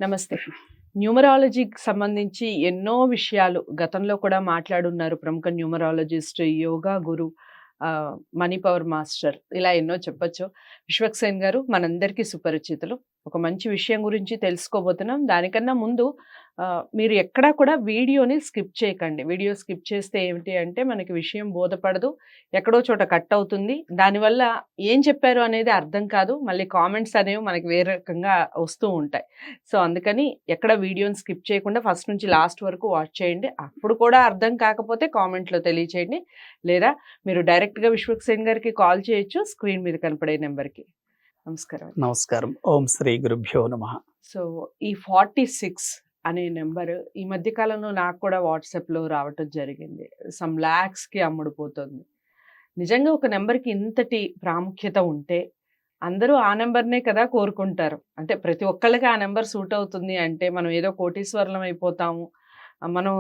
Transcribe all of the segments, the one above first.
నమస్తే. న్యూమరాలజీకి సంబంధించి ఎన్నో విషయాలు గతంలో కూడా మాట్లాడున్నారు ప్రముఖ న్యూమరాలజిస్ట్, యోగా గురు, మనీ పవర్ మాస్టర్ ఇలా ఎన్నో చెప్పొచ్చు. విశ్వక్సేన్ గారు మనందరికీ సుపరిచితులు. ఒక మంచి విషయం గురించి తెలుసుకోబోతున్నాం. దానికన్నా ముందు మీరు ఎక్కడా కూడా వీడియోని స్కిప్ చేయకండి. వీడియో స్కిప్ చేస్తే ఏమిటి అంటే మనకి విషయం బోధపడదు. ఎక్కడో చోట కట్ అవుతుంది. దానివల్ల ఏం చెప్పారు అనేది అర్థం కాదు. మళ్ళీ కామెంట్స్ అనేవి మనకి వేరే రకంగా వస్తూ ఉంటాయి. సో, అందుకని ఎక్కడ వీడియోని స్కిప్ చేయకుండా ఫస్ట్ నుంచి లాస్ట్ వరకు వాచ్ చేయండి. అప్పుడు కూడా అర్థం కాకపోతే కామెంట్‌లో తెలియచేయండి. లేదా మీరు డైరెక్ట్‌గా విశ్వక్సేన్ గారికి కాల్ చేయొచ్చు స్క్రీన్ మీద కనపడే నెంబర్‌కి. నమస్కారం. నమస్కారం. ఓం శ్రీ గురుభ్యో నమః. సో, ఈ 46 అనే నెంబర్ ఈ మధ్య కాలంలో నాకు కూడా వాట్సాప్‌లో రావటం జరిగింది. సమ్ లాక్స్‌కి అమ్ముడుపోతుంది. నిజంగా ఒక నెంబర్‌కి ఇంతటి ప్రాముఖ్యత ఉంటే అందరూ ఆ నెంబర్‌నే కదా కోరుకుంటారు. అంటే ప్రతి ఒక్కళ్ళకి ఆ నెంబర్ సూట్ అవుతుంది అంటే మనం ఏదో కోటీశ్వరులం అయిపోతాము. మనం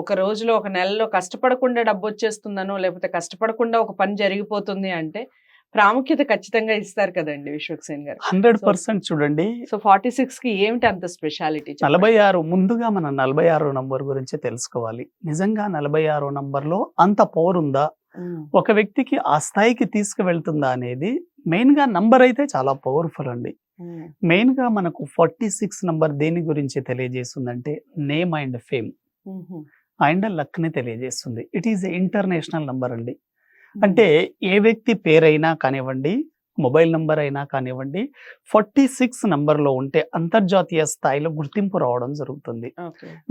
ఒక రోజులో, ఒక నెలలో కష్టపడకుండా డబ్బొచ్చేస్తుందనో, లేకపోతే కష్టపడకుండా ఒక పని జరిగిపోతుంది అంటే ప్రాముఖ్యత ఖచ్చితంగా ఇస్తారు కదండీ విశ్వక్సేన్ గారు. 100% చూడండి. సో 46కి ఏమిటి అంత స్పెషాలిటీ? 46 ముందుగా మనం 46 నంబర్ గురించి తెలుసుకోవాలి. నిజంగా 46 నంబర్‌లో అంత పవర్ ఉందా? ఒక వ్యక్తికి ఆ స్థాయికి తీసుకువెళ్తుందా అనేది మెయిన్‌గా నంబర్ అయితే చాలా పవర్‌ఫుల్ అండి. మెయిన్‌గా మనకు 46 నంబర్ దేని గురించి తెలియజేస్తుందంటే నేమ్ అండ్ ఫేమ్ అండ్ లక్‌ని తెలియజేస్తుంది. ఇట్ ఈస్ ఇంటర్నేషనల్ నంబర్ అండి. అంటే ఏ వ్యక్తి పేరైనా కానివ్వండి, మొబైల్ నంబర్ అయినా కానివ్వండి, 46 నంబర్‌లో ఉంటే అంతర్జాతీయ స్థాయిలో గుర్తింపు రావడం జరుగుతుంది.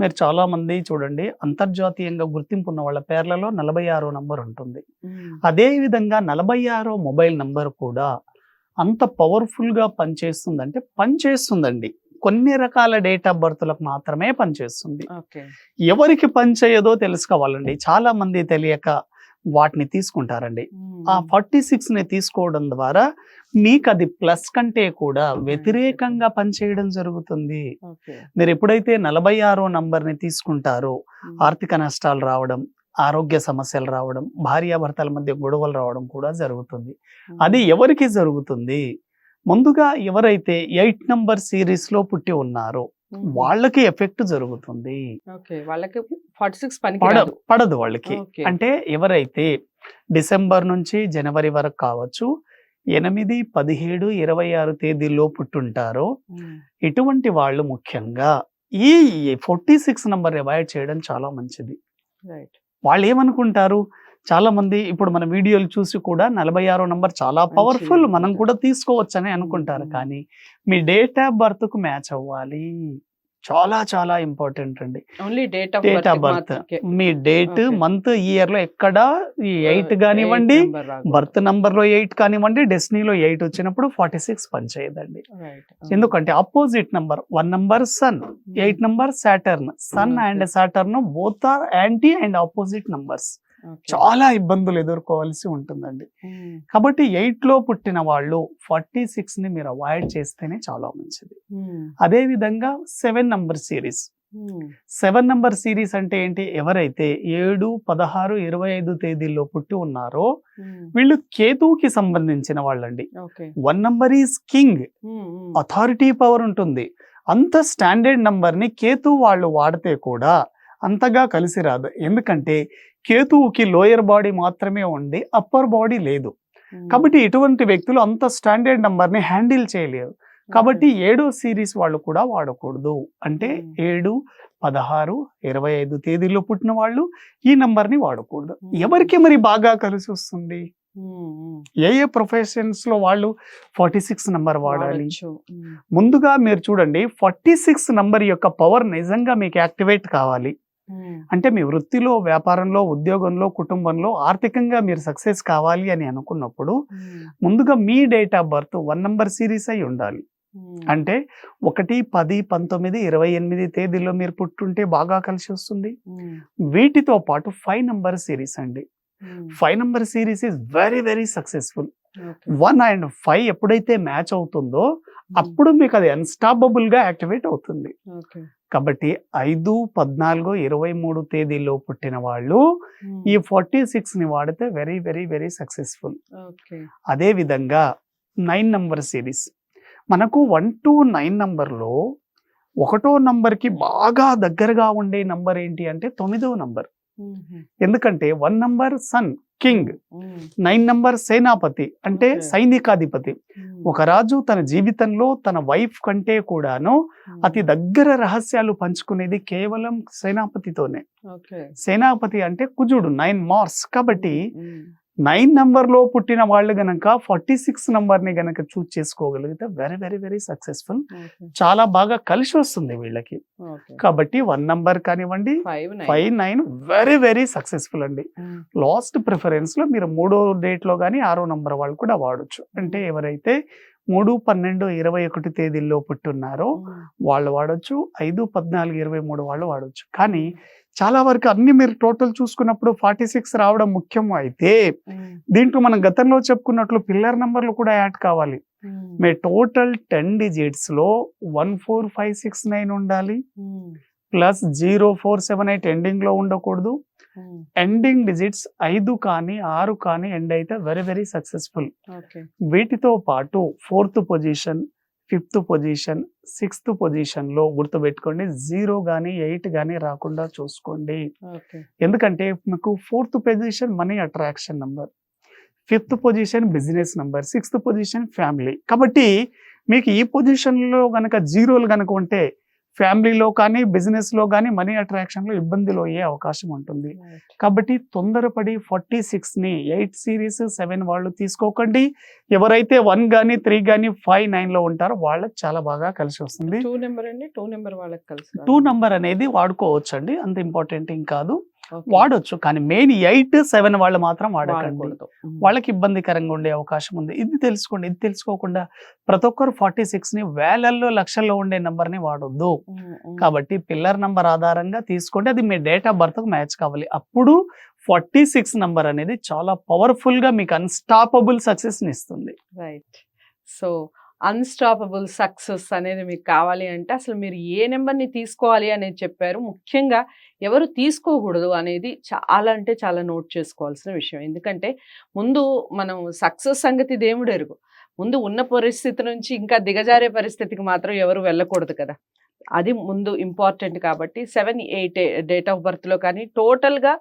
మీరు చాలా మంది చూడండి, అంతర్జాతీయంగా గుర్తింపు ఉన్న వాళ్ళ పేర్లలో 46 నంబర్ ఉంటుంది. అదే విధంగా 46 మొబైల్ నంబర్ కూడా అంత పవర్‌ఫుల్‌గా పనిచేస్తుందంటే పనిచేస్తుందండి. కొన్ని రకాల డేట్ ఆఫ్ బర్త్‌లకు మాత్రమే పనిచేస్తుంది. ఎవరికి పనిచేయదో తెలుసుకోవాలండి. చాలా మంది తెలియక వాటిని తీసుకుంటారండి. ఆ 46ని తీసుకోవడం ద్వారా మీకు అది ప్లస్ కంటే కూడా వ్యతిరేకంగా పనిచేయడం జరుగుతుంది. మీరు ఎప్పుడైతే 46 నంబర్‌ని తీసుకుంటారో ఆర్థిక నష్టాలు రావడం, ఆరోగ్య సమస్యలు రావడం, భార్యాభర్తల మధ్య గొడవలు రావడం కూడా జరుగుతుంది. అది ఎవరికి జరుగుతుంది? ముందుగా ఎవరైతే 8 నంబర్ సిరీస్‌లో పుట్టి ఉన్నారో వాళ్ళకి ఎఫెక్ట్ జరుగుతుంది. పడదు వాళ్ళకి. అంటే ఎవరైతే డిసెంబర్ నుంచి జనవరి వరకు కావచ్చు, 8, 17, 26 తేదీల్లో పుట్టుంటారో ఇటువంటి వాళ్ళు ముఖ్యంగా ఈ 46 నంబర్ అవాయిడ్ చేయడం చాలా మంచిది. వాళ్ళు ఏమనుకుంటారు, చాలా మంది ఇప్పుడు మన వీడియోలు చూసి కూడా 46 నంబర్ చాలా పవర్ఫుల్, మనం కూడా తీసుకోవచ్చని అనుకుంటారు. కానీ మీ డేట్ ఆఫ్ బర్త్ కు మ్యాచ్ అవ్వాలి. చాలా చాలా ఇంపార్టెంట్ అండి. Only date of birth, me date, month, year లో ఎక్కడ ఈ 8 కానివ్వండి, బర్త్ నంబర్ లో 8 కానివ్వండి, డెస్టినీలో 8 వచ్చినప్పుడు 46 పనిచేయదండి. ఎందుకంటే opposite number 1 number sun, 8 number Saturn. Sun and Saturn both are anti and opposite numbers. చాలా ఇబ్బందులు ఎదుర్కోవాల్సి ఉంటుందండి. కాబట్టి 8లో పుట్టిన వాళ్ళు 46ని మీరు అవాయిడ్ చేస్తేనే చాలా మంచిది. అదే విధంగా 7 నంబర్ సిరీస్. 7 నంబర్ సిరీస్ అంటే ఏంటి? ఎవరైతే 7, 16, 25 తేదీల్లో పుట్టి ఉన్నారో వీళ్ళు కేతువుకి సంబంధించిన వాళ్ళండి. 1 number is king, authority power ఉంటుంది. అంత స్టాండర్డ్ నంబర్ ని కేతువు వాళ్ళు వాడితే కూడా అంతగా కలిసి రాదు. ఎందుకంటే కేతువుకి లోయర్ బాడీ మాత్రమే ఉంది, అప్పర్ బాడీ లేదు. కాబట్టి ఇటువంటి వ్యక్తులు అంత స్టాండర్డ్ నంబర్ ని హ్యాండిల్ చేయలేరు. కాబట్టి 7వ సిరీస్ వాళ్ళు కూడా వాడకూడదు. అంటే 7, 16, 25 తేదీలో పుట్టిన వాళ్ళు ఈ నంబర్ ని వాడకూడదు. ఎవరికి మరి బాగా కలిసి వస్తుంది? ఏ ప్రొఫెషన్స్ లో వాళ్ళు 46 నంబర్ వాడాలి? ముందుగా మీరు చూడండి, 46 నంబర్ యొక్క పవర్ నిజంగా మీకు యాక్టివేట్ కావాలి అంటే మీ వృత్తిలో, వ్యాపారంలో, ఉద్యోగంలో, కుటుంబంలో ఆర్థికంగా మీరు సక్సెస్ కావాలి అని అనుకున్నప్పుడు ముందుగా మీ date of birth 1 number series అయి ఉండాలి. అంటే 1, 10, 19, 28 తేదీలో మీరు పుట్టుంటే బాగా కలిసి వస్తుంది. వీటితో పాటు 5 నంబర్ సిరీస్ అండి. 5 number series is very very successful. 1 and 5 ఎప్పుడైతే మ్యాచ్ అవుతుందో అప్పుడు మీకు అది అన్స్టాపబుల్ గా యాక్టివేట్ అవుతుంది. కాబట్టి 5, 14, 23 తేదీలో పుట్టిన వాళ్ళు ఈ 46ని వాడితే వెరీ వెరీ వెరీ సక్సెస్ఫుల్. అదే విధంగా 9 నంబర్ సిరీస్. మనకు 1 to 9 నంబర్లో ఒకటో నంబర్కి బాగా దగ్గరగా ఉండే నంబర్ ఏంటి అంటే 9వ నంబర్. ఎందుకంటే 1 నంబర్ సన్ కింగ్, 9 నంబర్ సేనాపతి అంటే Okay. సైనికాధిపతి. ఒక రాజు తన జీవితంలో తన వైఫ్ కంటే కూడాను అతి దగ్గర రహస్యాలు పంచుకునేది కేవలం సేనాపతితోనే. ఓకే. సేనాపతి అంటే కుజుడు 9 మార్స్. కాబట్టి 9 నంబర్లో పుట్టిన వాళ్ళు గనక 46 నంబర్ని గనక చూస్ చేసుకోగలిగితే వెరీ వెరీ వెరీ సక్సెస్ఫుల్. చాలా బాగా కలిసి వస్తుంది వీళ్ళకి. కాబట్టి 1 నంబర్ కానివ్వండి, 5, 9 వెరీ వెరీ సక్సెస్ఫుల్ అండి. లాస్ట్ ప్రిఫరెన్స్ లో మీరు 3వ డేట్ లో కానీ 6వ నంబర్ వాళ్ళు కూడా వాడొచ్చు. అంటే ఎవరైతే 3, 12, 21 తేదీల్లో పుట్టున్నారో వాళ్ళు వాడొచ్చు. 5, 14, 23 వాళ్ళు వాడొచ్చు. కానీ చాలా వరకు అన్ని మీరు టోటల్ చూసుకున్నప్పుడు 46 రావడం ముఖ్యం. అయితే దీంట్లో మనం గతంలో చెప్పుకున్నట్లు పిల్లర్ నంబర్లు కూడా యాడ్ కావాలి. మీ టోటల్ 10 డిజిట్స్ లో 14569 ఉండాలి, ప్లస్ 0478 ఎండింగ్ లో ఉండకూడదు. ఎండింగ్ డిజిట్స్ 5 కానీ 6 కానీ ఎండ్ అయితే వెరీ వెరీ సక్సెస్ఫుల్. వీటితో పాటు 4th position, 5th position, 6th position లో గుర్తుపెట్టుకోండి 0 కానీ 8 కానీ రాకుండా చూసుకోండి. ఎందుకంటే మీకు 4th position money attraction number, 5th position business number, 6th position family. కాబట్టి మీకు ఈ పొజిషన్ లో గనక జీరోలు గనక ఉంటే ఫ్యామిలీలో కానీ బిజినెస్ లో కానీ మనీ అట్రాక్షన్ లో ఇబ్బందులు అయ్యే అవకాశం ఉంటుంది. కాబట్టి తొందరపడి 46 ని 8 సిరీస్ 7 వాళ్ళు తీసుకోకండి. ఎవరైతే 1 కానీ 3 కానీ 5, 9 లో ఉంటారో వాళ్ళకి చాలా బాగా కలిసి వస్తుంది. 2 నెంబర్ అండి, 2 నెంబర్ వాళ్ళకి కలిసి 2 నంబర్ అనేది వాడుకోవచ్చు అండి, అంత ఇంపార్టెంట్ ఏం కాదు, వాడొచ్చు. కానీ మెయిన్ 8, 7 వాళ్ళు మాత్రం వాడకండి, వాళ్ళకి ఇబ్బందికరంగా ఉండే అవకాశం ఉంది. ఇది తెలుసుకోండి. ఇది తెలుసుకోకుండా ప్రతి ఒక్కరు 46 ని వేలల్లో లక్షల్లో ఉండే నంబర్ ని వాడొద్దు. కాబట్టి పిల్లర్ నంబర్ ఆధారంగా తీసుకోండి. అది మీ డేట్ ఆఫ్ బర్త్ కు మ్యాచ్ కావాలి. అప్పుడు 46 నంబర్ అనేది చాలా పవర్ఫుల్ గా మీకు అన్స్టాపబుల్ సక్సెస్ ని ఇస్తుంది. రైట్. సో అన్స్టాపబుల్ సక్సెస్ అనేది మీకు కావాలి అంటే అసలు మీరు ఏ నెంబర్ని తీసుకోవాలి అనేది చెప్పారు. ముఖ్యంగా ఎవరు తీసుకోకూడదు అనేది చాలా అంటే చాలా నోట్ చేసుకోవాల్సిన విషయం. ఎందుకంటే ముందు మనం సక్సెస్ సంగతి దేవుడు ఎరుగు. ముందు ఉన్న పరిస్థితి నుంచి ఇంకా దిగజారే పరిస్థితికి మాత్రం ఎవరు వెళ్ళకూడదు కదా, అది ముందు ఇంపార్టెంట్. కాబట్టి 7, 8 డేట్ ఆఫ్ బర్త్లో కానీ టోటల్గా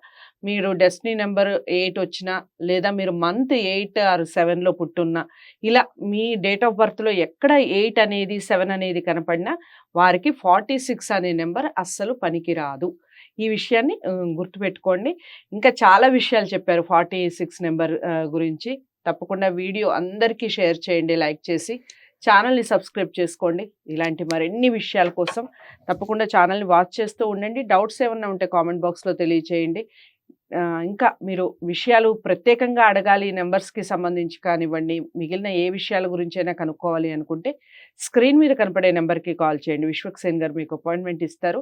మీరు డెస్టినీ నెంబర్ 8 వచ్చినా, లేదా మీరు మంత్ 8 or 7లో పుట్టున్నా, ఇలా మీ డేట్ ఆఫ్ బర్త్లో ఎక్కడ 8 అనేది 7 అనేది కనపడినా వారికి 46 అనే నెంబర్ అస్సలు పనికిరాదు. ఈ విషయాన్ని గుర్తుపెట్టుకోండి. ఇంకా చాలా విషయాలు చెప్పారు 46 నెంబర్ గురించి. తప్పకుండా వీడియో అందరికీ షేర్ చేయండి, లైక్ చేసి ఛానల్ని సబ్స్క్రైబ్ చేసుకోండి. ఇలాంటి మరిన్ని విషయాల కోసం తప్పకుండా ఛానల్ని వాచ్ చేస్తూ ఉండండి. డౌట్స్ ఏమన్నా ఉంటే కామెంట్ బాక్స్లో తెలియచేయండి. ఇంకా మీరు విషయాలు ప్రత్యేకంగా అడగాలి నెంబర్స్కి సంబంధించి కానివ్వండి, మిగిలిన ఏ విషయాల గురించైనా కనుక్కోవాలి అనుకుంటే స్క్రీన్ మీద కనపడే నెంబర్కి కాల్ చేయండి. విశ్వక్సేన్ గారు మీకు అపాయింట్మెంట్ ఇస్తారు.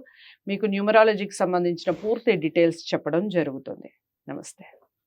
మీకు న్యూమరాలజీకి సంబంధించిన పూర్తి డీటెయిల్స్ చెప్పడం జరుగుతుంది. నమస్తే.